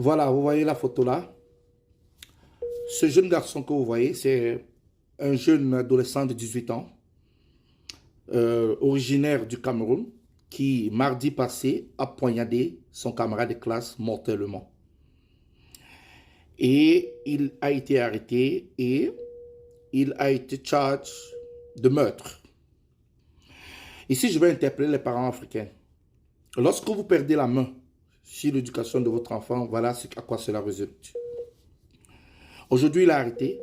Voilà, vous voyez la photo là. Ce jeune garçon que vous voyez, c'est un jeune adolescent de 18 ans, originaire du Cameroun, qui, mardi passé, a poignardé son camarade de classe mortellement. Et il a été arrêté et il a été chargé de meurtre. Ici, je vais interpeller les parents africains. Lorsque vous perdez la main sur l'éducation de votre enfant, voilà à quoi cela résulte. Aujourd'hui, il est arrêté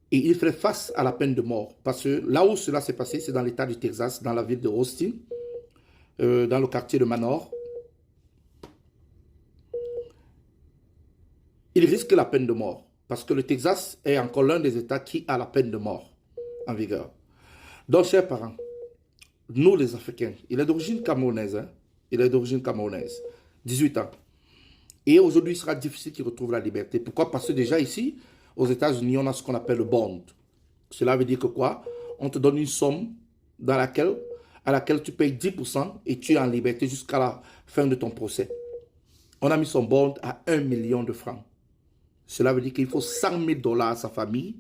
et il fait face à la peine de mort. Parce que là où cela s'est passé, c'est dans l'état du Texas, dans la ville de Austin, dans le quartier de Manor. Il risque la peine de mort. Parce que le Texas est encore l'un des États qui a la peine de mort en vigueur. Donc, chers parents, nous les Africains, il est d'origine camerounaise. Hein? Il est d'origine camerounaise. 18 ans. Et aujourd'hui, il sera difficile qu'il retrouve la liberté. Pourquoi? Parce que déjà ici, aux États-Unis, on a ce qu'on appelle le bond. Cela veut dire que quoi? On te donne une somme à laquelle tu payes 10% et tu es en liberté jusqu'à la fin de ton procès. On a mis son bond à 1 million de francs. Cela veut dire qu'il faut 100 000 $ à sa famille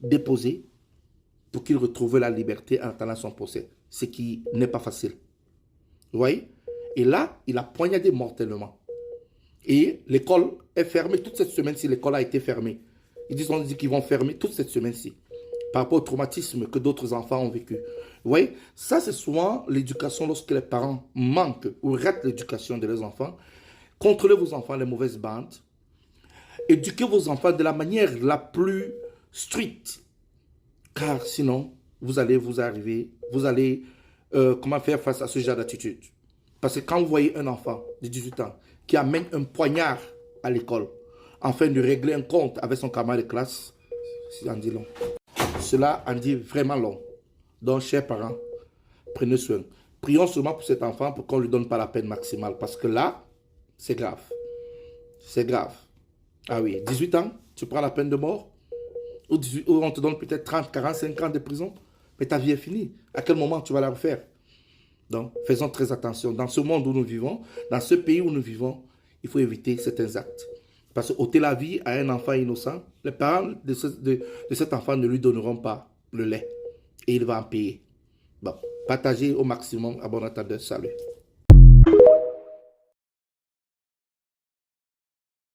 déposer pour qu'il retrouve la liberté en attendant son procès. Ce qui n'est pas facile. Vous voyez? Et là, il a poignardé mortellement. Et l'école est fermée toute cette semaine-ci. L'école a été fermée. On dit qu'ils vont fermer toute cette semaine-ci. Par rapport au traumatisme que d'autres enfants ont vécu. Vous voyez, ça c'est souvent l'éducation lorsque les parents manquent ou ratent l'éducation de leurs enfants. Contrôlez vos enfants les mauvaises bandes. Éduquez vos enfants de la manière la plus stricte. Car sinon, vous allez comment faire face à ce genre d'attitude. Parce que quand vous voyez un enfant de 18 ans qui amène un poignard à l'école afin de régler un compte avec son camarade de classe, ça en dit long. Cela en dit vraiment long. Donc, chers parents, prenez soin. Prions seulement pour cet enfant pour qu'on ne lui donne pas la peine maximale. Parce que là, c'est grave. C'est grave. Ah oui, 18 ans, tu prends la peine de mort ou on te donne peut-être 30, 45 ans de prison. Mais ta vie est finie. À quel moment tu vas la refaire? Donc, faisons très attention. Dans ce monde où nous vivons, dans ce pays où nous vivons, il faut éviter certains actes. Parce que ôter la vie à un enfant innocent, les parents de cet enfant ne lui donneront pas le lait. Et il va en payer. Bon, partagez au maximum. À bon entendeur. Salut.